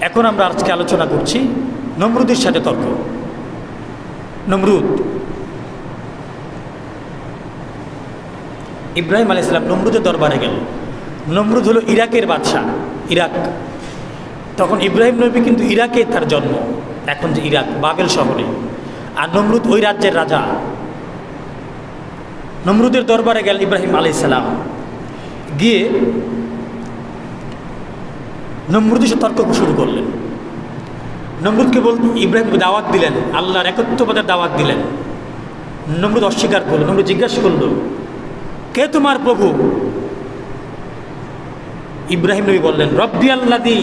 এখন আমরা আজকে আলোচনা করছি নমরুদের সাথে তর্ক। নমরুদ, ইব্রাহিম আলাইহিস সালাম নমরুদের দরবারে গেল। নমরুদ হলো ইরাকের বাদশাহ, ইরাক। তখন ইব্রাহিম নবী কিন্তু ইরাকে তার জন্ম, এখন যে ইরাক বাবেল শহরে, আর নমরুদ ওই রাজ্যের রাজা। নমরুদের দরবারে গেল ইব্রাহিম আলাইহিস সালাম, গিয়ে নমরুদের সাথে তর্ক শুরু করলেন। নমরুদকে ইব্রাহিমকে দাওয়াত দিলেন, আল্লাহর একত্ববাদের দাওয়াত দিলেন। নমরুদ অস্বীকার করল। নমরুদ জিজ্ঞাসা করল, কে তোমার প্রভু? ইব্রাহিম নবী বললেন, রব্বি আল্লাযী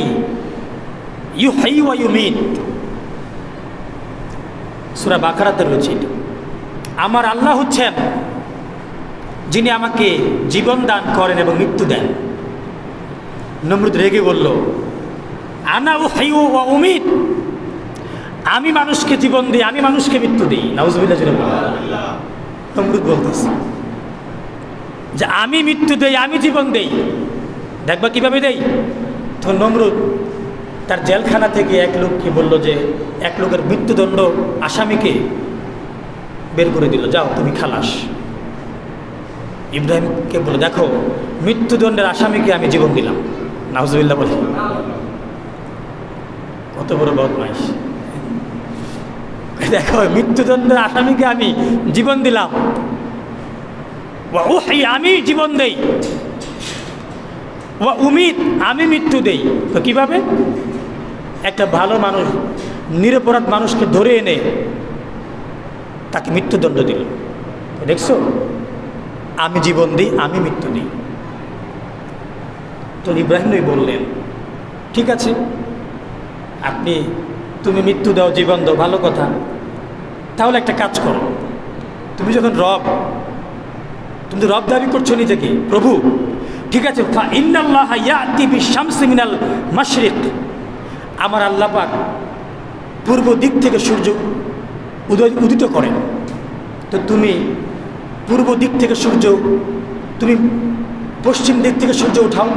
ইউহয়ী ওয়া ইউমীত। সূরা বাকারাতে রয়েছে, আমার আল্লাহ হচ্ছেন যিনি আমাকে জীবন দান করেন এবং মৃত্যু দেন। নমরুদ রেগে বলল, আনা উহয়ী ওয়া উমীত, আমি মানুষকে জীবন দিই, আমি মানুষকে মৃত্যু দিই। নাউযুবিল্লাহ। নমরুদ বলতেছে যে আমি মৃত্যু দেই, আমি জীবন দেই, দেখবা কিভাবে দেই। তখন নমরুদ তার জেলখানা থেকে এক লোককে বলল যে এক লোকের মৃত্যুদণ্ড আসামিকে বের করে দিল, যাও তুমি খালাস। ইব্রাহিমকে বলে, দেখো মৃত্যুদণ্ডের আসামিকে আমি জীবন দিলাম। নাউযুবিল্লাহ বলে, কত বড় বদমাইশ। দেখো মৃত্যুদণ্ডের আসামিকে আমি জীবন দিলাম, আমি জীবন দেই, উমিদ আমি মৃত্যু দেই। তো কিভাবে? একটা ভালো মানুষ, নিরপরাধ মানুষকে ধরে এনে তাকে মৃত্যুদণ্ড দিল। দেখছো, আমি জীবন দিই, আমি মৃত্যু দিই। তো ইব্রাহিম নবী বললেন, ঠিক আছে, তুমি মৃত্যু দাও, জীবন দাও, ভালো কথা। তাহলে একটা কাজ করো, তুমি যখন তুমি তো রব দাবি করছো নিজেকে, প্রভু, ঠিক আছে, ইন্নাল্লাহ ইয়াতি বিশ-শামসি মিনাল মাশরিক, আমার আল্লাহ পাক পূর্ব দিক থেকে সূর্য উদিত করেন। তো তুমি পূর্ব দিক থেকে সূর্য, তুমি পশ্চিম দিক থেকে সূর্য উঠাও।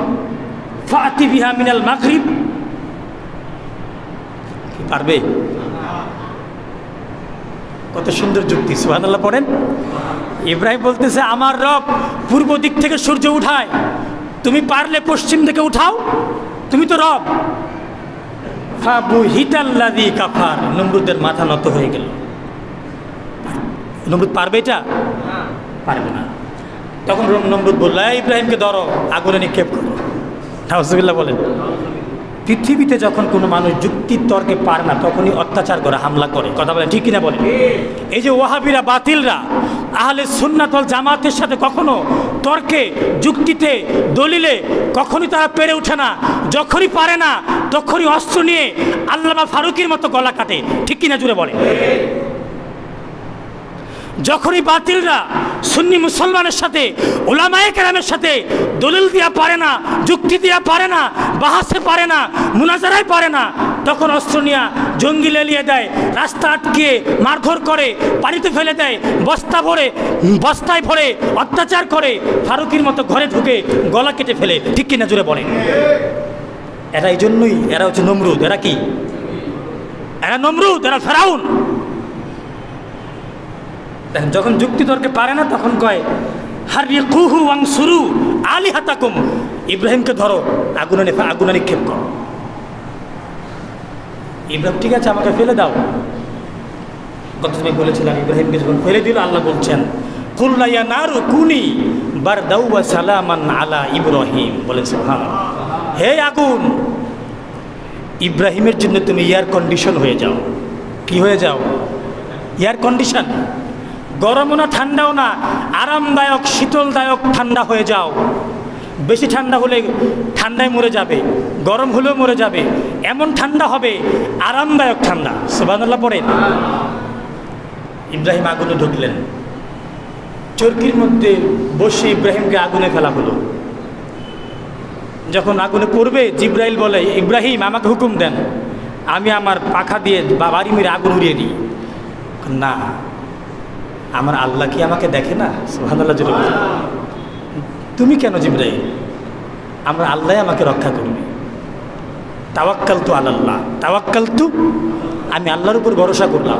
ফাতি বিহা মিনাল মাগরিব, পারবে? কত সুন্দর যুক্তি, সুবহানাল্লাহ পড়েন। ইব্রাহিম বলতেছে, আমার রব পূর্ব দিক থেকে সূর্য উঠায়, তুমি পারলে পশ্চিম থেকে উঠাও, তুমি তো রব। ফাবুহিতাল্লাযী কাফার, নমরুদের মাথা নত হয়ে গেল। নমরুদ পারবে এটা? পারবে না। তখন নমরুদ বলল, ইব্রাহিমকে ধরো, আগুনে নিক্ষেপ করো। নাউযুবিল্লাহ বলেন। পৃথিবীতে যখন কোনো মানুষ যুক্তির তর্কে পারে না, তখনই অত্যাচার করে, হামলা করে। কথা বলেন, ঠিক কিনা বলেন? এই যে ওয়াহাবিরা, বাতিলরা আহলে সুন্নাত ওয়াল জামাতের সাথে কখনো তর্কে, যুক্তিতে, দলিলে কখনই তারা পেরে ওঠে না। যখনই পারে না, তখনই অস্ত্র নিয়ে আল্লামা ফারুকীর মতো গলা কাটে। ঠিক কিনা জুড়ে বলে? যখনই বাতিলরা সুন্নি মুসলমানের সাথে, উলামায়ে কেরামের সাথে দলিল দিয়া পারে না, যুক্তি দিয়া পারে না, বাহাসে পারে না, মুনাজারায় পারে না, তখন অস্ত্র নিয়ে জঙ্গি লেলিয়ে দেয়, রাস্তা আটকে মারধর করে, পানিতে ফেলে দেয়, বস্তায় ভরে অত্যাচার করে, ফারুকীর মতো ঘরে ঢুকে গলা কেটে ফেলে। ঠিক কিনা জুড়ে বলে? এরা এই জন্যই, এরা হচ্ছে নমরুদ। এরা কি? এরা নমরুদ, এরা ফেরাউন। দেখেন, যখন যুক্তি তর্কে পারে না, তখন কয় হারিকুহু ওয়ানসুরু আলিহাতাকুম, ইব্রাহিমকে ধরো, আগুনে নিক্ষেপ করো। ইব্রাহিম, ঠিক আছে, আমাকে ফেলে দাও। কত তুমি বলেছিলাম, ইব্রাহিমকে যখন ফেলে দিল, আল্লাহ বলছেন, কুল্লা ইয়া নারু কুনি বারদাও ওয়া সালামান আলা ইব্রাহিম। বলেন সুবহানাল্লাহ। হে আগুন, ইব্রাহিমের জন্য তুমি এয়ার কন্ডিশন হয়ে যাও। কি হয়ে যাও? Air condition. গরমও না, ঠান্ডাও না, আরামদায়ক, শীতলদায়ক ঠান্ডা হয়ে যাও। বেশি ঠান্ডা হলে ঠান্ডায় মরে যাবে, গরম হলেও মরে যাবে, এমন ঠান্ডা হবে, আরামদায়ক ঠান্ডা। সুবহানাল্লাহ পড়েন। ইব্রাহিম আগুনে ঢুকলেন। চরকির মধ্যে বসে ইব্রাহিমকে আগুনে ফেলা হলো। যখন আগুনে পড়বে, জিব্রাইল বলে, ইব্রাহিম আমাকে হুকুম দেন, আমি আমার পাখা দিয়ে বাড়ি মেরে আগুন উড়িয়ে দিই। না, আমার আল্লাহ কি আমাকে দেখে না? সুবহানাল্লাহ। তুমি কেন জিব্রাইল? আমরা আল্লাহ আমাকে রক্ষা করবে। তাওয়াক্কালতু আলাল্লাহ, তাওয়াক্কালতু, আমি আল্লাহর উপর ভরসা করলাম,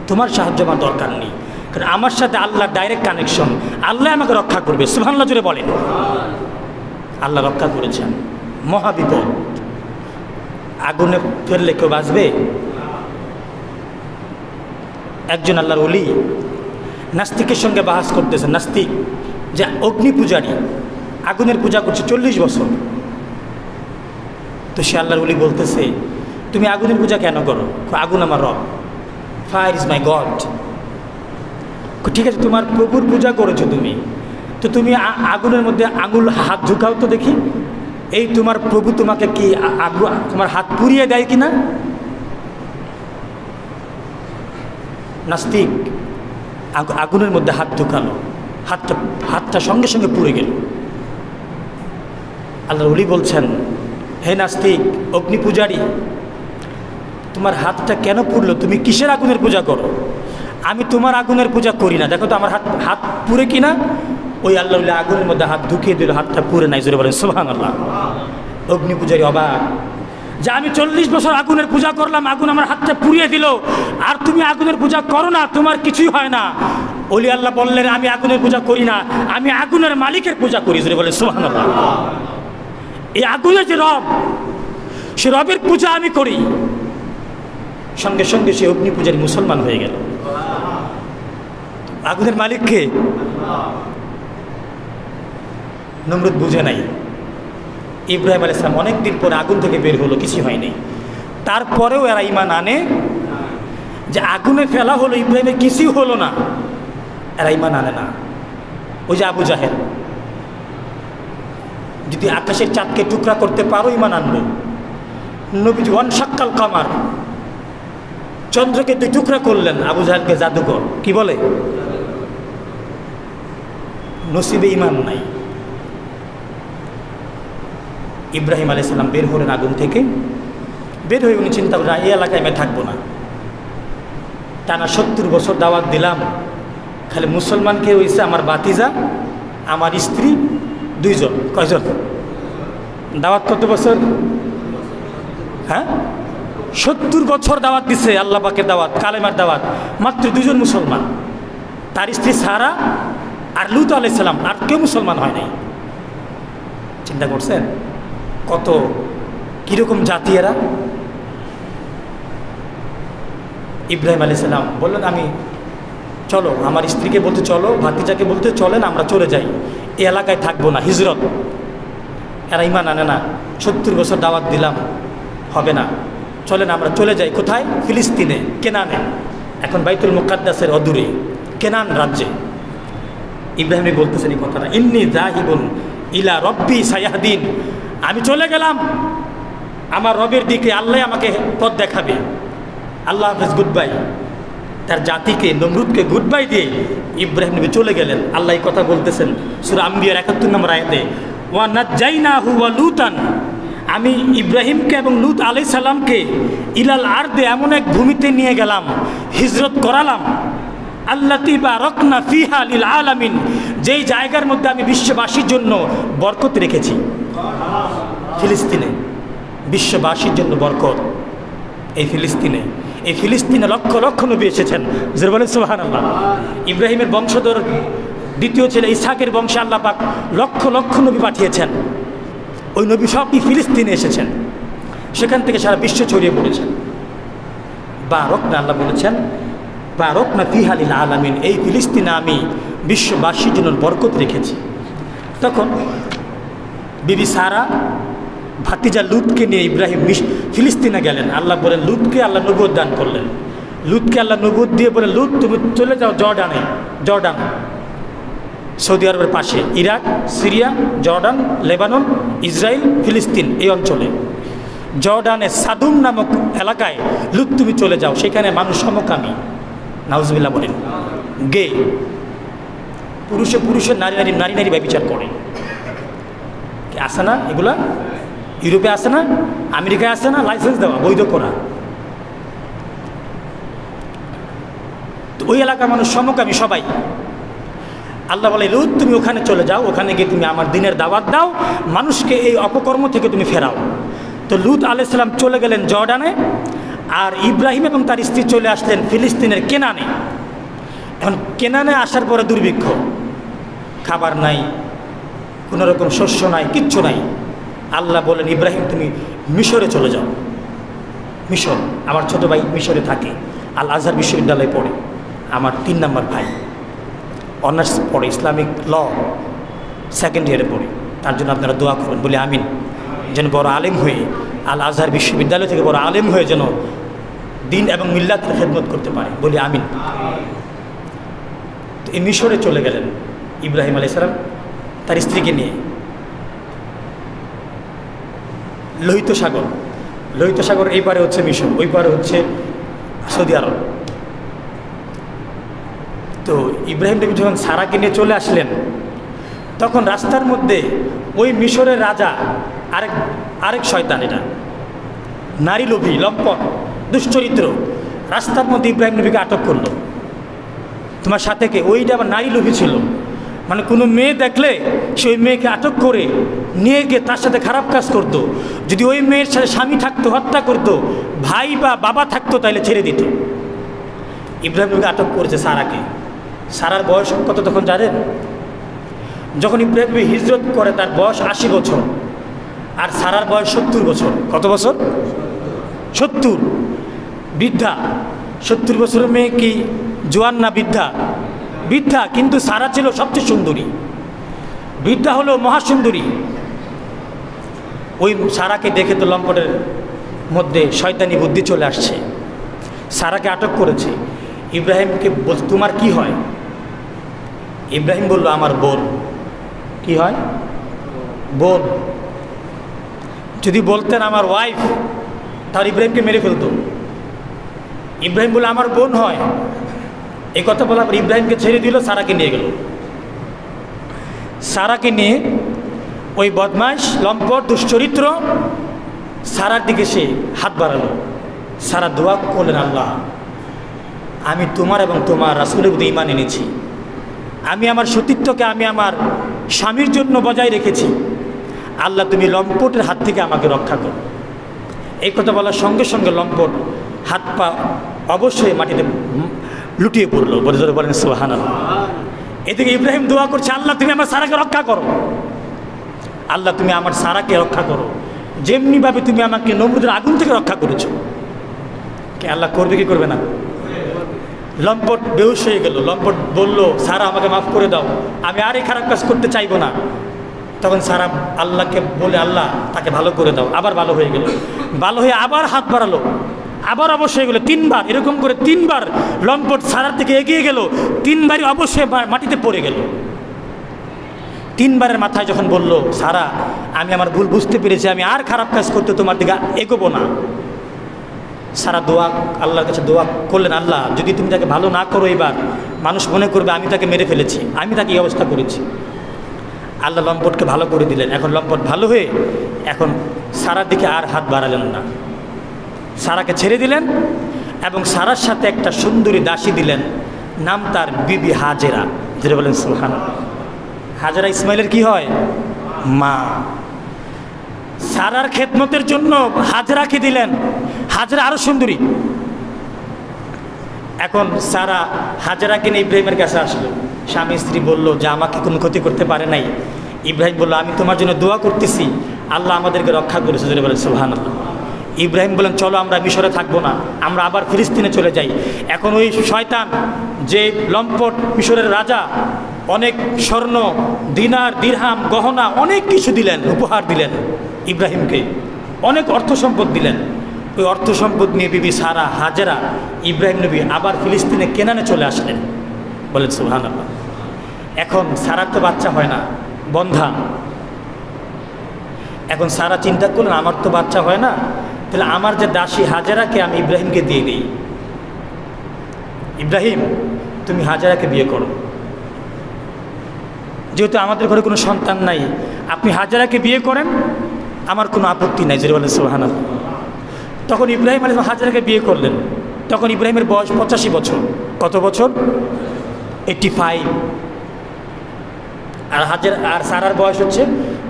তোমার সাহায্য আমার দরকার নেই, কারণ আমার সাথে আল্লাহর ডাইরেক্ট কানেকশন, আল্লাহ আমাকে রক্ষা করবে। সুবহানাল্লাহ জোরে বলেন। আল্লাহ রক্ষা করেছেন। মহাবিপদ, আগুনে ফেললে কেউ বাঁচবে? একজন আল্লাহর ওলি নাস্তিকের সঙ্গে বাহাস করতেছেন। নাস্তিক যে অগ্নি পূজারী, আগুনের পূজা করছে 40 বছর। তো সে আল্লাহর ওলি বলতেছে, তুমি আগুনের পূজা কেন করো? আগুন আমার রব, ফায়ার ইজ মাই গড। ঠিক আছে, তোমার প্রভুর পূজা করেছো তুমি, তো তুমি আগুনের মধ্যে আঙুল হাত ঢুকাও তো দেখি, এই তোমার প্রভু তোমাকে কি তোমার হাত পুড়িয়ে দেয় কিনা? নাস্তিক আগুনের মধ্যে হাত ঢুকালো, হাতটা সঙ্গে সঙ্গে পুড়ে গেল। আল্লাহর ওলি বলছেন, হে নাস্তিক, অগ্নি পূজারী, তোমার হাতটা কেন পুড়লো? তুমি কিসের আগুনের পূজা করো? আমি তোমার আগুনের পূজা করি না, দেখো তো আমার হাত পুড়ে কিনা। ওই আল্লাহ আগুনের মধ্যে হাত ঢুকিয়ে দিল, হাতটা পুড়ে নাই। জোরে বলেন সুবহানাল্লাহ। অগ্নি পূজারী অবাক যে আমি 40 বছর আগুনের পূজা করলাম, আগুন আমার হাতটা পুড়িয়ে দিল, আর তুমি আগুনের পূজা করো না, তোমার কিছুই হয় না। ওলি আল্লাহ বললেন, আমি আগুনের পূজা করি না, আমি আগুনের মালিকের পূজা করি। জোরে বলেন সুবহানাল্লাহ। এই আগুনের যে রব, সে রবের পূজা আমি করি। সঙ্গে সঙ্গে সে অগ্নি পূজারী মুসলমান হয়ে গেল। আগুনের মালিককে নমরুদ বুঝে নাই। ইব্রাহিম আলাইহিস সালাম অনেক দিন পরে আগুন থেকে বের হলো, কিছু হয়নি। তারপরেও এরা ঈমান আনে যে আগুনে ফেলা হলো, ইব্রাহিমের কিছুই হলো না, এরা ঈমান আনে না। ওই যে আবু জাহেল, যদি আকাশের চাঁদকে টুকরা করতে পারো ঈমান আনবো। নবীজি ওয়ানশাক্কাল কামার, চন্দ্রকে 2 টুকরা করলেন, আবু জাহেলকে জাদুকর কি বলে? নসিবে ঈমান নাই। ইব্রাহিম আলাইহিস সালাম বের হলেন আগুন থেকে। বের হয়ে উনি চিন্তা করলেন, এই এলাকায় আমি থাকবো না, টানা 70 বছর দাওয়াত দিলাম, খালি মুসলমানকে হয়েছে আমার বাতিজা, আমার স্ত্রী, 2 জন। কয়জন? দাওয়াত কত বছর? হ্যাঁ, 70 বছর দাওয়াত দিছে আল্লাহ পাকের দাওয়াত, কালেমার দাওয়াত, মাত্র 2 জন মুসলমান, তার স্ত্রী সারা আর লূত আলাইহিস সালাম, আর কেউ মুসলমান হয় নাই। চিন্তা করছেন কত কীরকম জাতি এরা? ইব্রাহিম আলাইহিস সালাম বললেন, আমি চলো, আমার স্ত্রীকে বলতে চলো, ভাতিজাকে বলতে চলেন, আমরা চলে যাই, এই এলাকায় থাকবো না, হিজরত। এরা ঈমান আনে না। 70 বছর দাওয়াত দিলাম, হবে না, চলেন আমরা চলে যাই। কোথায়? ফিলিস্তিনে, কেনানে, এখন বাইতুল মুকাদ্দাসের অদূরে কেনান রাজ্যে। ইব্রাহিম বলতেছেন এই কথাটা, ইন্নী যাহিবুন ইলা রব্বি সায়াহদিন, আমি চলে গেলাম আমার রবের দিকে, আল্লাহ আমাকে পথ দেখাবে। আল্লাহ হাফেজ, গুড বাই। তার জাতিকে, নমরুদকে গুড বাই দিয়ে ইব্রাহিম নবী চলে গেলেন। আল্লাহ এই কথা বলতেছেন সূরা আম্বিয়ার 71 নম্বর আয়াতে, ওয়া নাজ্জাইনাহু ওয়া লুতান, আমি ইব্রাহিমকে এবং লূত আলাইহিস সালামকে ইলাল আরদে, এমন এক ভূমিতে নিয়ে গেলাম, হিজরত করালাম, আল্লাতী বারাকনা ফিহা লিল আলামিন, যেই জায়গার মধ্যে আমি বিশ্ববাসীর জন্য বরকত রেখেছি। ফিলিস্তিনে বিশ্ববাসীর জন্য বরকত। এই ফিলিস্তিনে লক্ষ লক্ষ নবী এসেছেন। যে বলেন সুবহানাল্লাহ। ইব্রাহিমের বংশধর দ্বিতীয় ছেলে ইসহাকের বংশে আল্লাহ পাক লক্ষ লক্ষ নবী পাঠিয়েছেন। ওই নবী সবই ফিলিস্তিনে এসেছেন, সেখান থেকে সারা বিশ্ব ছড়িয়ে পড়েছেন। বারাকনা, আল্লাহ বলেছেন বারাকনা ফিহা লিল আলামিন, এই ফিলিস্তিনে আমি বিশ্ববাসীর জন্য বরকত রেখেছি। তখন বিবি সারা ভাতিজা লূতকে নিয়ে ইব্রাহিম ফিলিস্তিনে গেলেন। আল্লাহ বলেন, লূতকে আল্লাহ নবুয়ত দান করলেন। লূতকে আল্লাহ নবুয়ত দিয়ে বলেন, লূত তুমি চলে যাও জর্ডানে। জর্ডান সৌদি আরবের পাশে, Iraq, Syria, Jordan, Lebanon, Israel, ফিলিস্তিন, এই অঞ্চলে জর্ডানে সাদুম নামক এলাকায় লূত তুমি চলে যাও, সেখানে মানুষ সমকামী, নাউজুবিল্লাহ বলেন, গে, পুরুষের নারী ব্যভিচার করে। আসে না এগুলা? ইউরোপে আসে না, আমেরিকায় আসে না, লাইসেন্স দেওয়া, বৈধ করা। তো ওই এলাকার মানুষ সমকামী সবাই। আল্লাহ বলে, লূত তুমি ওখানে চলে যাও, ওখানে গিয়ে তুমি আমার দিনের দাওয়াত দাও, মানুষকে এই অপকর্ম থেকে তুমি ফেরাও। তো লূত আলাইহিস সালাম চলে গেলেন জর্ডানে, আর ইব্রাহিম এবং তার স্ত্রী চলে আসলেন ফিলিস্তিনের কেনানে। এখন কেনানে আসার পরে দুর্ভিক্ষ, খাবার নাই, কোনো রকম শস্য নাই, কিচ্ছু নাই। আল্লাহ বলেন, ইব্রাহিম তুমি মিশরে চলে যাও। মিশর, আমার ছোটো ভাই মিশরে থাকে, আল আজহার বিশ্ববিদ্যালয়ে পড়ে, আমার 3 নম্বর ভাই, অনার্স পড়ে, ইসলামিক ল 2nd ইয়ারে পড়ে। তার জন্য আপনারা দোয়া করবেন, বলে আমিন, যেন বড় আলেম হয়ে আল আজহার বিশ্ববিদ্যালয় থেকে বড় আলেম হয়ে যেন দিন এবং মিল্লাতের খেদমত করতে পারে, বলে আমিন। তো এই মিশরে চলে গেলেন ইব্রাহিম আলাইহিস সালাম তার স্ত্রীকে নিয়ে। লোহিত সাগর এই পারে হচ্ছে মিশর, ওই পারে হচ্ছে সৌদি আরব। তো ইব্রাহিম নবী যখন সারাকে নিয়ে চলে আসলেন, তখন রাস্তার মধ্যে ওই মিশরের রাজা আরেক শয়তান, এটা নারী লোভী, লম্পট, দুশ্চরিত্র, রাস্তার মধ্যে ইব্রাহিম নবীকে আটক করলো। তোমার সাথে কে? ওইটা আবার নারী লোভী ছিল, মানে কোনো মেয়ে দেখলে সে ওই মেয়েকে আটক করে নিয়ে গিয়ে তার সাথে খারাপ কাজ করতো। যদি ওই মেয়ের সাথে স্বামী থাকতো হত্যা করতো, ভাই বা বাবা থাকতো তাহলে ছেড়ে দিত। ইব্রাহিম নবীকে আটক করেছে সারাকে। সারার বয়স কত তখন জানেন? যখন ইব্রাহিম নবী হিজরত করে তার বয়স 80 বছর, আর সারার বয়স 70 বছর। কত বছর? 70। বৃদ্ধা। 70 বছরের মেয়ে কি জোয়ান না বৃদ্ধা? বৃদ্ধা। কিন্তু সারা ছিল সবচেয়ে সুন্দরী, বৃদ্ধা হলো মহাসুন্দরী। ওই সারাকে দেখে তো লম্পটের মধ্যে শয়তানি বুদ্ধি চলে আসছে, সারাকে আটক করেছে। ইব্রাহিমকে বল, তোমার কি হয়? ইব্রাহিম বলল, আমার বোন। কি হয়? বোন। যদি বলতেন আমার ওয়াইফ, তাহলে ইব্রাহিমকে মেরে ফেলতো। ইব্রাহিম বলল, আমার বোন হয়। এই কথা বলার পর ইব্রাহিমকে ছেড়ে দিল, সারাকে নিয়ে গেল। সারাকে নিয়ে ওই বদমাশ, লম্পট, দুশ্চরিত্র সারার দিকে সে হাত বাড়ালো। সারা দোয়া করলেন, আল্লাহ আমি তোমার এবং তোমার রাসূলের প্রতি ঈমান এনেছি, আমি আমার সতীত্বকে আমি আমার স্বামীর জন্য বজায় রেখেছি, আল্লাহ তুমি লম্পটের হাত থেকে আমাকে রক্ষা করো। এই কথা বলার সঙ্গে সঙ্গে লম্পট হাত পা অবশ্যই মাটিতে লুটিয়ে পড়লো। বলে জোরে বলেন সুবহানাল্লাহ। এদিকে ইব্রাহিম দোয়া করছে, আল্লাহ তুমি আমার সারাকে রক্ষা করো, আল্লাহ তুমি আমার সারাকে রক্ষা করো, যেমনিভাবে তুমি আমাকে নমরুদের আগুন থেকে রক্ষা করেছো। কে আল্লাহ করবে কি করবে না? লম্পট বেহুশ হয়ে গেল। লম্পট বলল, সারা আমাকে মাফ করে দাও, আমি আর এই খারাপ কাজ করতে চাইবো না। তখন সারা আল্লাহকে বলে, আল্লাহ তাকে ভালো করে দাও। আবার ভালো হয়ে গেল। ভালো হয়ে আবার হাত বাড়ালো, আবার অবশ্যই হয়ে গেলো। 3 বার, এরকম করে 3 বার লম্পট সারার থেকে এগিয়ে গেল, 3 বারই অবশ্যই মাটিতে পড়ে গেল। 3 বারের মাথায় যখন বলল, সারা আমি আমার ভুল বুঝতে পেরেছি, আমি আর খারাপ কাজ করতে তোমার দিকে এগোবো না। সারা দোয়া আল্লাহর কাছে দোয়া করলেন, আল্লাহ যদি তুমি তাকে ভালো না করো, এবার মানুষ মনে করবে আমি তাকে মেরে ফেলেছি, আমি তাকে এই অবস্থা করেছি। আল্লাহ লম্পটকে ভালো করে দিলেন। এখন লম্পট ভালো হয়ে এখন সারার দিকে আর হাত বাড়ালেন না, সারাকে ছেড়ে দিলেন এবং সারার সাথে একটা সুন্দরী দাসী দিলেন, নাম তার বিবি হাজেরা। যেটা বলেন সুবহানাল্লাহ। হাজেরা ইসমাইলের কি হয়? মা। সারার খেদমতের জন্য হাজেরাকে দিলেন। হাজেরা আরো সুন্দরী। এখন সারা হাজেরাকে নিয়ে ইব্রাহিমের কাছে আসলো। স্বামী স্ত্রী বলল যে আমাকে কোনো ক্ষতি করতে পারে নাই। ইব্রাহিম বলল, আমি তোমার জন্য দোয়া করতেছি, আল্লাহ আমাদেরকে রক্ষা করেছে। যেটা বলেন সুবহানাল্লাহ। ইব্রাহিম বলেন, চলো আমরা মিশরে থাকবো না, আমরা আবার ফিলিস্তিনে চলে যাই। এখন ওই শয়তান যে লম্পট মিশরের রাজা অনেক স্বর্ণ, দিনার, দিরহাম, গহনা অনেক কিছু দিলেন, উপহার দিলেন ইব্রাহিমকে, অনেক অর্থ সম্পদ দিলেন। ওই অর্থ সম্পদ নিয়ে বিবি সারা, হাজেরা, ইব্রাহিম নবী আবার ফিলিস্তিনে কেনানে চলে আসলেন। বলেন সুবহানাল্লাহ। এখন সারার তো বাচ্চা হয় না, বন্ধা। এখন সারা চিন্তা করলেন, আমার তো বাচ্চা হয় না, তাহলে আমার যে দাসী হাজেরাকে আমি ইব্রাহিমকে দিয়ে দিই। ইব্রাহিম তুমি হাজেরাকে বিয়ে করো, যেহেতু আমাদের ঘরে কোনো সন্তান নাই, আপনি হাজেরাকে বিয়ে করেন, আমার কোনো আপত্তি নাই। যেটা বলেন সুবহানাল্লাহ। তখন ইব্রাহিম আলাইহিস সালাম হাজেরাকে বিয়ে করলেন। তখন ইব্রাহিমের বয়স 85 বছর। কত বছর? 85। আর সারার বয়স হচ্ছে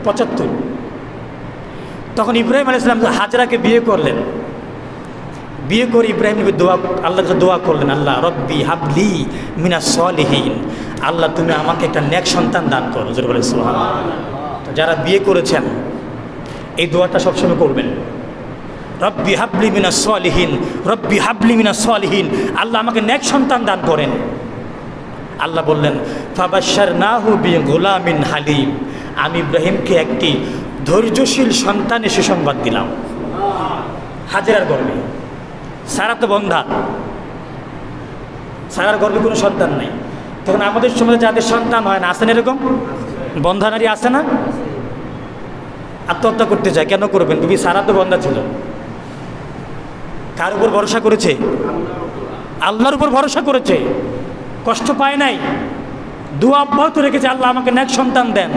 75। তখন ইব্রাহিম আলাইহিস সালাম হাজরাকে বিয়ে করলেন। বিয়ে করে ইব্রাহিম নবী দোয়া, আল্লাহর কাছে দোয়া করলেন, আল্লাহ রব্বি হাবলি মিনাস সলিহিন, আল্লাহ তুমি আমাকে একটা নেক সন্তান দান করো। জোরে বলেন সুবহানাল্লাহ। তো যারা বিয়ে করেছেন এই দোয়াটা সবসময় করবেন, রব্বি হাবলি মিনাস সলিহিন, রব্বি হাবলি মিনাস সলিহিন, আল্লাহ আমাকে নেক সন্তান দান করেন। আল্লাহ বললেন ফাবাশশারনাহু বিগুলামিন হালিম, আমি ইব্রাহিমকে একটি ধৈর্যশীল সন্তানের সুসংবাদ দিলাম। হাজেরার গর্ভে, সারা তো বন্ধা, সারার গর্ভে কোনো সন্তান নাই। তখন আমাদের সমাজে যাদের সন্তান হয় না, আসেন এরকম বন্ধা নারী আসে না, আত্মহত্যা করতে যায়। কেন করবেন? তুমি সারা তো বন্ধা ছিল, কার উপর ভরসা করেছে? আল্লাহর উপর ভরসা করেছে, কষ্ট পায় নাই, দোয়া অব্যাহত রেখেছে, আল্লাহ আমাকে নেক সন্তান দেন।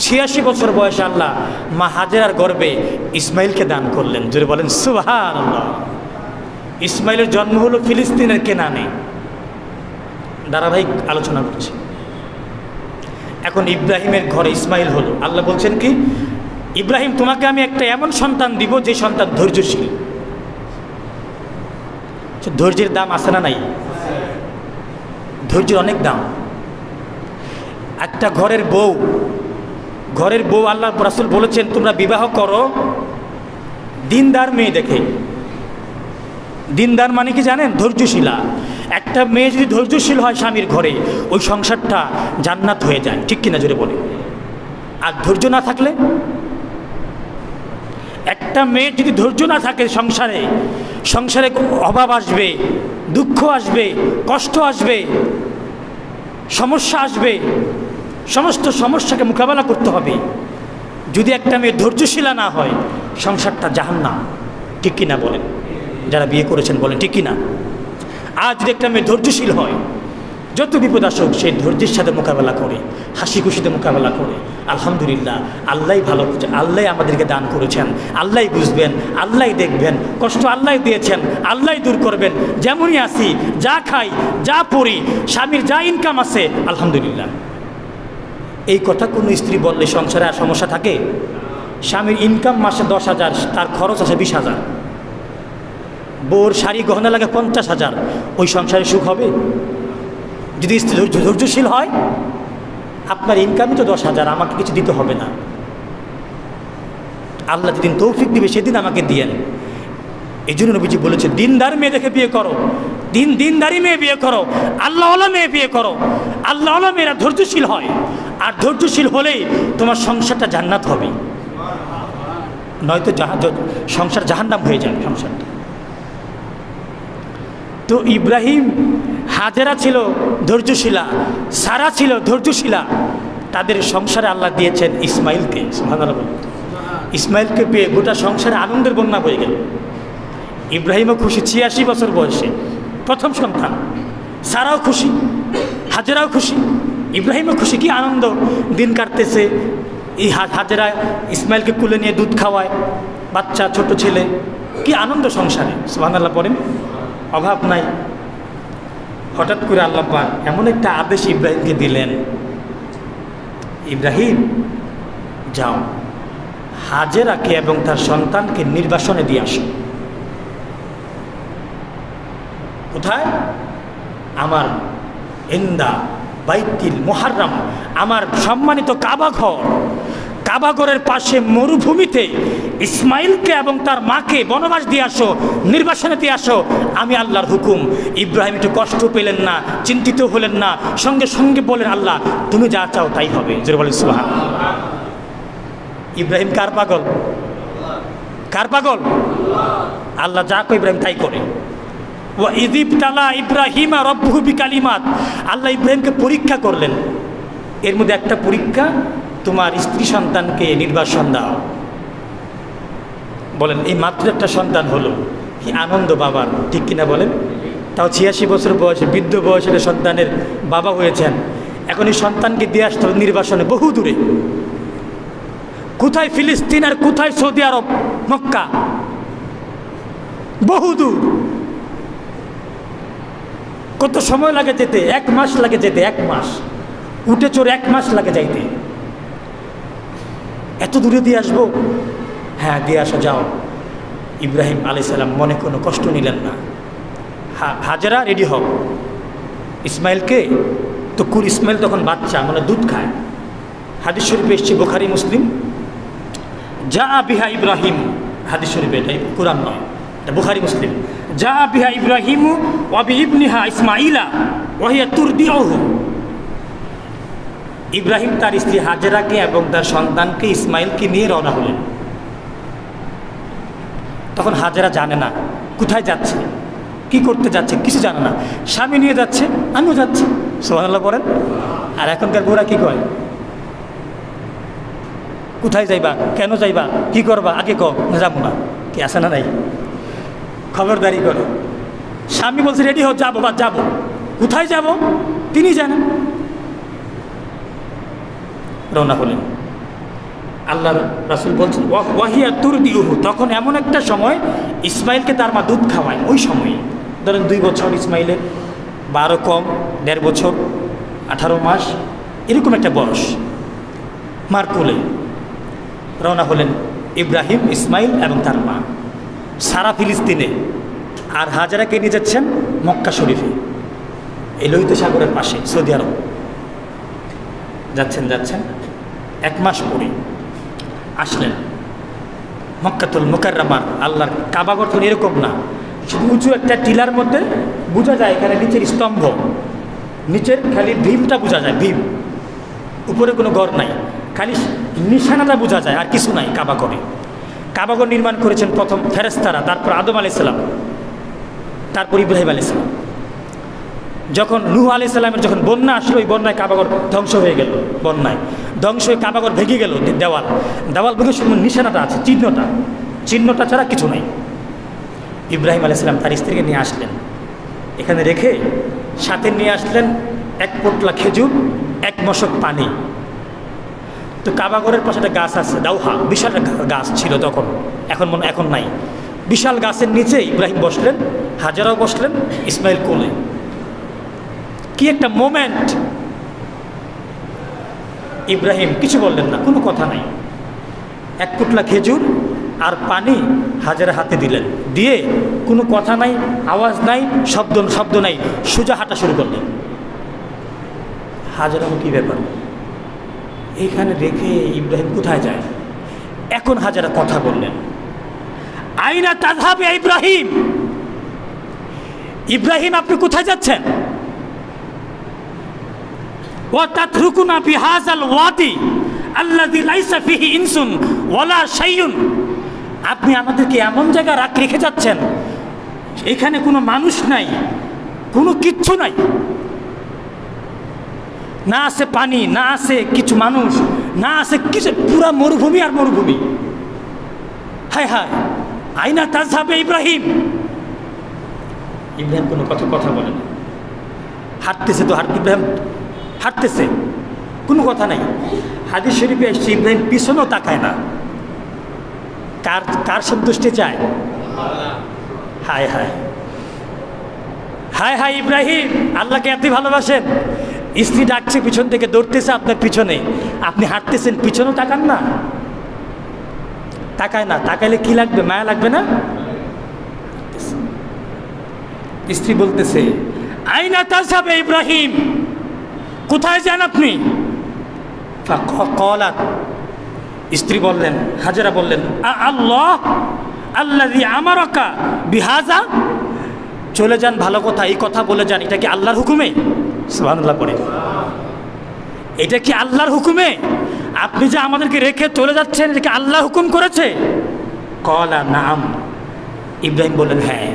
86 বছর বয়সে আল্লাহ মা হাজেরার গর্ভে ইসমাইলকে দান করলেন। জোরে বলেন সুবহানাল্লাহ। ইসমাইলের জন্ম হলো ফিলিস্তিনের কেনানে। ধারাবাহিক আলোচনা করছি। এখন ইব্রাহিমের ঘরে ইসমাইল হলো। আল্লাহ বলছেন কি, ইব্রাহিম তোমাকে আমি একটা এমন সন্তান দিব যে সন্তান ধৈর্যশীল। ধৈর্যের দাম আছে না নাই? ধৈর্যের অনেক দাম। একটা ঘরের বউ আল্লাহ রাসূল বলেছেন তোমরা বিবাহ করো দিনদার মেয়ে দেখে। দিনদার মানে কি জানেন? ধৈর্যশীলা। একটা মেয়ে যদি ধৈর্যশীল হয় স্বামীর ঘরে, ওই সংসারটা জান্নাত হয়ে যায়। ঠিক কিনা জোরে বলে? আর ধৈর্য না থাকলে, একটা মেয়ে যদি ধৈর্য না থাকে সংসারে অভাব আসবে, দুঃখ আসবে, কষ্ট আসবে, সমস্যা আসবে, সমস্ত সমস্যাকে মোকাবেলা করতে হবে। যদি একটা মেয়ে ধৈর্যশীলা না হয়, সংসারটা জাহান্নাম। ঠিক কিনা বলেন? যারা বিয়ে করেছেন বলেন ঠিক কিনা? আর যদি একটা মেয়ে ধৈর্যশীল হয়, যত বিপদ আসুক সেই ধৈর্যের সাথে মোকাবেলা করে, হাসি খুশিতে মোকাবেলা করে, আলহামদুলিল্লাহ, আল্লাহ ভালো বুঝে, আল্লাহ আমাদেরকে দান করেছেন, আল্লাহ বুঝবেন, আল্লাহ দেখবেন, কষ্ট আল্লাহ দিয়েছেন, আল্লাহ দূর করবেন। যেমনই আসি, যা খাই, যা পড়ি, স্বামীর যা ইনকাম আছে, আলহামদুলিল্লাহ। এই কথা কোনো স্ত্রী বললে সংসারে আর সমস্যা থাকে? স্বামীর ইনকাম মাসে 10,000, তার খরচ আছে 20,000, বউর শাড়ি গহনা লাগে 50,000, ওই সংসারে সুখ হবে? যদি স্ত্রী ধৈর্যশীল হয়, আপনার ইনকামই তো 10,000, আমাকে কিছু দিতে হবে না, আল্লাহ যেদিন তৌফিক দিবে সেদিন আমাকে দিয়েন। এই জন্য নবীজি বলেছে দিনদার মেয়ে দেখে বিয়ে করো, দিনদারি মেয়ে বিয়ে করো, আল্লাহওয়ালা মেয়ে বিয়ে করো। আল্লাহওয়ালা মেয়েরা ধৈর্যশীল হয়, আর ধৈর্যশীল হলেই তোমার সংসারটা জান্নাত হবে, নয়তো সংসার জাহান্নাম হয়ে যাবে সংসারটা। তো ইব্রাহিম, হাজেরা ছিল ধৈর্যশীলা, সারা ছিল ধৈর্যশীলা, তাদের সংসারে আল্লাহ দিয়েছেন ইসমাইলকে। সুবহানাল্লাহ। ইসমাইলকে পেয়ে গোটা সংসারে আনন্দের বন্যা বয়ে গেল। ইব্রাহিমও খুশি, 86 বছর বয়সে প্রথম সন্তান। সারাও খুশি, হাজেরাও খুশি, ইব্রাহিমও খুশি। কি আনন্দ দিন কাটতেছে। এই হাজেরা ইসমাইলকে কুলে নিয়ে দুধ খাওয়ায়, বাচ্চা ছোট ছেলে, কি আনন্দ সংসারে। সুবহানাল্লাহ পড়েন, অভাব নাই। হঠাৎ করে আল্লাহ পাক এমন একটা আদেশ ইব্রাহিমকে দিলেন, ইব্রাহিম যাও হাজেরাকে এবং তার সন্তানকে নির্বাসনে দিয়ে আসো। কোথায়? আমার ইন্দা বাইতুল মুহাররম, আমার সম্মানিত কাবাঘরের পাশে মরুভূমিতে ইসমাইলকে এবং তার মাকে বনবাস দিয়ে আসো, নির্বাসনে দিয়ে আসো, আমি আল্লাহর হুকুম। ইব্রাহিম একটু কষ্ট পেলেন না, চিন্তিত হলেন না, সঙ্গে সঙ্গে বলেন আল্লাহ তুমি যা চাও তাই হবে। জোরে বলেন সুবহানাল্লাহ। ইব্রাহিম কার পাগল? কার পাগল? আল্লাহ যা কয় ইব্রাহিম তাই করে। ওয়া ইযিবতালা ইব্রাহিমা রাব্বুহু বিকালিমাত, আল্লাহ ইব্রাহিমকে পরীক্ষা করলেন। এর মধ্যে একটা পরীক্ষা, তোমার স্ত্রী সন্তানকে নির্বাসন দাও। বলেন এই মাত্র একটা সন্তান হলো, কি আনন্দ বাবার। ঠিক কিনা বলেন? তাও 86 বছর বয়সে, বৃদ্ধ বয়সে সন্তানের বাবা হয়েছেন। এখন এই সন্তানকে দিয়ে আসতে হবে নির্বাসনে, বহু দূরে। কোথায়? ফিলিস্তিন আর কোথায় সৌদি আরব, মক্কা, বহু দূর। কত সময় লাগে যেতে? 1 মাস লাগে যেতে, 1 মাস। উঠে চড়ে 1 মাস লাগে যাইতে। এত দূরে দিয়ে আসবো? হ্যাঁ, দিয়ে আসো, যাও। ইব্রাহিম আলাইহিস সালাম মনে কোনো কষ্ট নিলেন না। হাজেরা রেডি হও, ইসমাইলকে তো ইসমাইল তখন বাচ্চা, মানে দুধ খায়। হাদিস শরীফে এসছে, বুখারী মুসলিম, যা বিহা ইব্রাহিম, হাদিস শরীফে, এটাই কুরআন নয়, এটা বুখারী মুসলিম। যা বিহা ইব্রাহিমু ওয়া বিইবনিহা ইসমাঈলা ওয়া হিয়া তুরদিউহু। ইব্রাহিম তার স্ত্রী হাজেরাকে এবং তার সন্তানকে ইসমাইলকে নিয়ে রওনা হলেন। তখন হাজেরা জানে না কোথায় যাচ্ছে, কি করতে যাচ্ছে, কিছু জানে না। স্বামী নিয়ে যাচ্ছে, আমিও যাচ্ছি, সুবহানাল্লাহ বলেন। আর এখনকার বুড়া কি কয়, কোথায় যাইবা, কেন যাইবা, কি করবা, আগে কও, যাবো না, কি আছে না নাই, খবরদারি করে। স্বামী বলছে রেডি হও, যাবো বা যাবো, কোথায় যাব তিনি জানেন। রওনা হলেন। আল্লাহ রাসূল বলছেন ওয়াহিয়া তুরদিউহু, তখন এমন একটা সময় ইসমাইলকে তার মা দুধ খাওয়ায়। ওই সময়ে ধরেন 2 বছর ইসমাইলের, 12 কম 1.5 বছর, 18 মাস, এরকম একটা বয়স। মার কোলে রওনা হলেন ইব্রাহিম, ইসমাইল এবং তার মা সারা ফিলিস্তিনে। আর হাজেরাকে নিয়ে যাচ্ছেন মক্কা শরীফে, এই লোহিত সাগরের পাশে, সৌদি আরব। যাচ্ছেন 1 মাস পরে আসলেন মক্কাতুল মুকাররমার। আল্লাহর কাবাঘর তো এরকম না, শুধু উঁচু একটা টিলার মধ্যে বোঝা যায় এখানে নিচের স্তম্ভ, নিচের খালি ভীমটা বোঝা যায়, ভীম, উপরে কোনো ঘর নাই, খালি নিশানাটা বোঝা যায়, আর কিছু নাই কাবাঘরে। কাবাঘর নির্মাণ করেছেন প্রথম ফেরেশতারা, তারপর আদম আলাইহিস সালাম, তারপর ইব্রাহিম আলাইহিস সালাম। যখন নূহ আলাইহিস সালামের যখন বন্যা আসলো, ওই বন্যায় কাবাঘর ধ্বংস হয়ে গেল, বন্যায় ধ্বংস হয়ে কাবাঘর ভেঙে গেল, দেওয়াল ভেঙে শুধু নিশানাটা আছে, চিহ্নটা ছাড়া কিছু নাই। ইব্রাহিম আলাইহিস সালাম তার স্ত্রীকে নিয়ে আসলেন, এখানে রেখে সাথে নিয়ে আসলেন 1 পোটলা খেজুর, 1 মশক পানি। তো কাবাঘরের পাশে একটা গাছ আছে, দাউহা, বিশাল গাছ ছিল তখন, এখন নাই। বিশাল গাছের নিচে ইব্রাহিম বসলেন, হাজেরাও বসলেন, ইসমাইল কোলে। কি একটা মোমেন্ট! ইব্রাহিম কিছু বললেন না, কোনো কথা নাই। 1 পোটলা খেজুর আর পানি হাজেরা হাতে দিলেন, দিয়ে কোনো কথা নাই, আওয়াজ নাই, শব্দ নাই, সোজা হাঁটা শুরু করলেন। হাজেরা, কি ব্যাপার, এইখানে রেখে ইব্রাহিম কোথায় যায়? এখন হাজেরা কথা বললেন, আইনা তাযহাবু ইয়া ইব্রাহিম, ইব্রাহিম আপনি কোথায় যাচ্ছেন? ওয়া তাতরুকুনা বিহাযাল ওয়াদি আল্লাযী লাইসা ফীহি ইনসুন ওয়ালা শাইউন, আপনি আমাদেরকে এমন জায়গায় রেখে যাচ্ছেন, এখানে কোনো মানুষ নাই, কোনো কিচ্ছু নাই, না আছে পানি, না আছে কিছু মানুষ, না আছে কিছু, পুরা মরুভূমি আর মরুভূমি। হায় হায়, আইনা তাযহাবু ইব্রাহিম। ইব্রাহিম কোনো কথা বলে না, হাঁটতেছে তো, ইব্রাহিম হাঁটতেছে, কোনো কথা নাই। হাদিস শরীফে এসছে ইব্রাহিম পিছনেও তাকায় না। কার সন্তুষ্টি চায়? হায় হায় হায় হায়, ইব্রাহিম আল্লাহকে এতই ভালোবাসেন, স্ত্রী ডাকছে পিছন থেকে, দৌড়তেছে আপনার পিছনে, আপনি হাঁটতেছেন, পিছনেও তাকান না, তাকায় না। তাকাইলে কি লাগবে, মায়া লাগবে না? স্ত্রী বলতেছে, আইনা তাযহাবু ইব্রাহিম, কোথায় যান আপনি? ফাকালাত, স্ত্রী বললেন, হাজেরা বললেন, আল্লাহ আল্লাযী আমারাকা বিহাযা, চলে যান, ভালো কথা, এই কথা বলে যান, এটা কি আল্লাহর হুকুমে? সুবহানাল্লাহ পড়ে, এটা কি আল্লাহর হুকুমে? আপনি যে আমাদেরকে রেখে চলে যাচ্ছেন, এটা কি আল্লাহ হুকুম করেছে? ক্বালা নাম, ইব্রাহিম বললেন হ্যাঁ,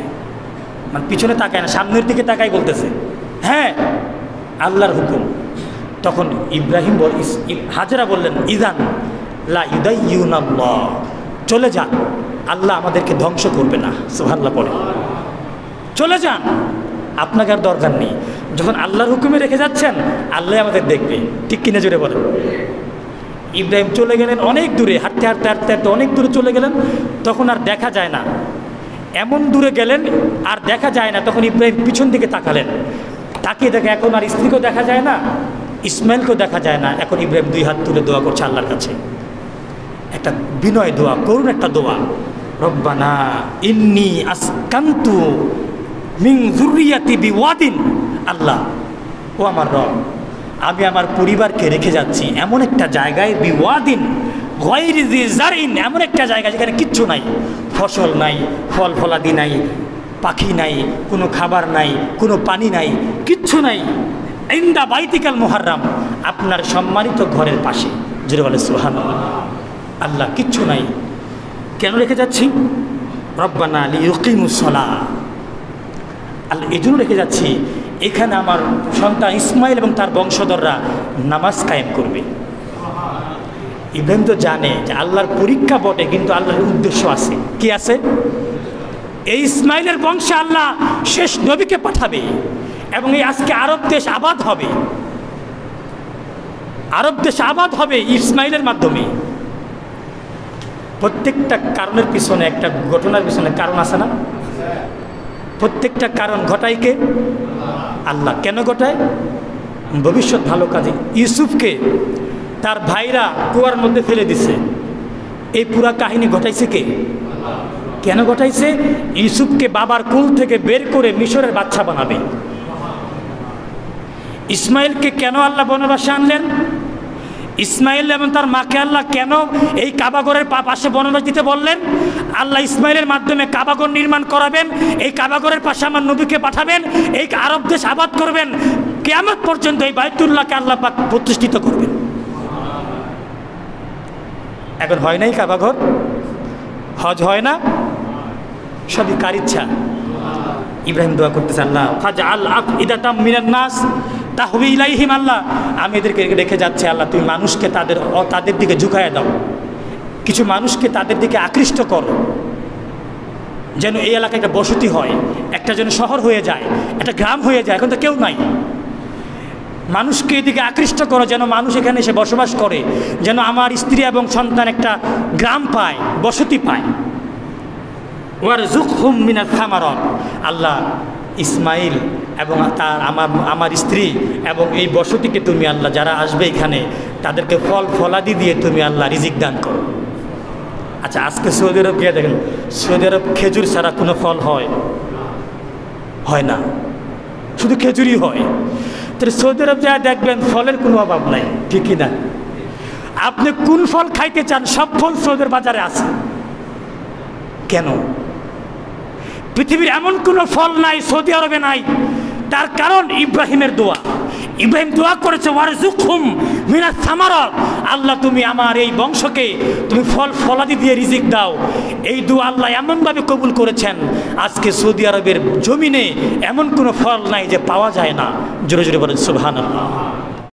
মানে পিছনে তাকায় না, সামনের দিকে তাকাই বলতেছে, হ্যাঁ আল্লাহর হুকুম। তখন ইব্রাহিম হাজেরা বললেন, ইযান লা ইউদাইয়ুনাল্লাহ, চলে যান, আল্লাহ আমাদেরকে ধ্বংস করবে না। সুবহানাল্লাহ পড়ে, চলে যান, আপনাকে আর দরকার নেই। যখন আল্লাহর হুকুমে রেখে যাচ্ছেন, আল্লাহ আমাদের দেখবে, ঠিক কিনা জোরে বলেন। ইব্রাহিম চলে গেলেন অনেক দূরে, হাঁটতে হাঁটতে হাঁটতে হাঁটতে অনেক দূরে চলে গেলেন, তখন আর দেখা যায় না, এমন দূরে গেলেন আর দেখা যায় না। তখন ইব্রাহিম পিছন দিকে তাকালেন, তাকিয়ে দেখে এখন আর স্ত্রীকেও দেখা যায় না, ইসমাইলকেও দেখা যায় না। এখন ইব্রাহিম 2 হাত তুলে দোয়া করছে আল্লাহর কাছে, একটা বিনয় দোয়া, করুন একটা দোয়া, রব্বানা ইন্নী আসকান্তু মিন যুররিয়াতি বিওয়াদিন। আল্লাহ, ও আমার রব, আমি আমার পরিবারকে রেখে যাচ্ছি এমন একটা জায়গায়, বিওয়াদিন গায়রি যি জারিন, এমন একটা জায়গা যেখানে কিচ্ছু নাই, ফসল নাই, ফল ফলাদি নাই, পাখি নাই, কোনো খাবার নাই, কোনো পানি নাই, কিচ্ছু নাই, ইনদা বাইতিকাল মুহাররাম, আপনার সম্মানিত ঘরের পাশে। জোরে বলে সুবহানাল্লাহ। আল্লাহ, কিচ্ছু নাই, কেন রেখে যাচ্ছি? রব্বানা লিইয়ুকিমুস সালাহ, আল্লাহ এই জন্য রেখে যাচ্ছি, এখানে আমার সন্তান ইসমাইল এবং তার বংশধররা নামাজ কায়েম করবে। ইব্রাহিম তো জানে যে আল্লাহর পরীক্ষা বটে, কিন্তু আল্লাহর উদ্দেশ্য আছে। কি আছে? এই ইসমাইলের বংশে আল্লাহ শেষ নবীকে পাঠাবে এবং এই আজকে আরব দেশ আবাদ হবে, আরব দেশ আবাদ হবে ইসমাইলের মাধ্যমে। প্রত্যেকটা কারণের পিছনে, একটা ঘটনার পিছনে কারণ আছে না? প্রত্যেকটা কারণ ঘটায় কে? আল্লাহ। কেন ঘটায়? ভবিষ্যৎ ভালো কাজে। ইউসুফকে তার ভাইরা কুয়ার মধ্যে ফেলে দিছে, এই পুরা কাহিনী ঘটাইছে কে? কেন ঘটাইছে? ইউসুফকে বাবার কুল থেকে বের করে মিশরের বাচ্চা বানাবে। ইসমাইলকে কেন আল্লাহ বনবাসে আনলেন? ইসমাইল এবং তার মাকে আল্লাহ কেন এই কাবাগরের পাশে বনবাস দিতে বললেন? আল্লাহ ইসমাইলের মাধ্যমে কাবাগর নির্মাণ করাবেন, এই কাবাগরের পাশে আমার নবীকে পাঠাবেন, এই আরব দেশ আবাদ করবেন, কিয়ামত পর্যন্ত এই বাইতুল্লাহকে আল্লাহ পাক প্রতিষ্ঠিত করবেন। এখন হয় নাই কাবাগর, হজ হয় না, সবই কার ইচ্ছা? ইব্রাহিম দোয়া করতেছে, আল্লাহ ফাজআল আফইদাতাম মিনান নাস তাহওয়ি ইলাইহিম, আল্লাহ আমি এদেরকে রেখে যাচ্ছি, আল্লাহ তুমি মানুষকে তাদের দিকে ঝুঁকায় দাও, কিছু মানুষকে তাদের দিকে আকৃষ্ট করো, যেন এই এলাকায় একটা বসতি হয়, একটা যেন শহর হয়ে যায়, একটা গ্রাম হয়ে যায়। এখন তো কেউ নাই, মানুষকে এদিকে আকৃষ্ট করো, যেন মানুষ এখানে এসে বসবাস করে, যেন আমার স্ত্রী এবং সন্তান একটা গ্রাম পায়, বসতি পায়। ওয়ারযুকহুম মিনাস সামারাত, আল্লাহ ইসমাইল এবং তার আমার স্ত্রী এবং এই বসতিকে তুমি আল্লাহ যারা আসবে এখানে তাদেরকে ফল ফলাদি দিয়ে তুমি আল্লাহ রিজিক দান করো। আচ্ছা, আজকে সৌদি আরব গিয়ে দেখেন, সৌদি আরব খেজুর ছাড়া কোনো ফল হয় না, শুধু খেজুরই হয়। তাহলে সৌদি আরব যা দেখবেন ফলের কোনো অভাব নাই, ঠিক কি না? আপনি কোন ফল খাইতে চান, সব ফল সৌদির বাজারে আছে। কেন? পৃথিবীর এমন কোনো ফল নাই সৌদি আরবে নাই, তার কারণ ইব্রাহিমের দোয়া। ইব্রাহিম দোয়া করেছে ওয়ারযুকহুম মিনাস সামারাত, আল্লাহ তুমি আমার এই বংশকে তুমি ফল ফলাদি দিয়ে রিজিক দাও। এই দোয়া আল্লাহ এমনভাবে কবুল করেছেন, আজকে সৌদি আরবের জমিনে এমন কোনো ফল নাই যে পাওয়া যায় না। জোরে জোরে বলেন সুবহানাল্লাহ।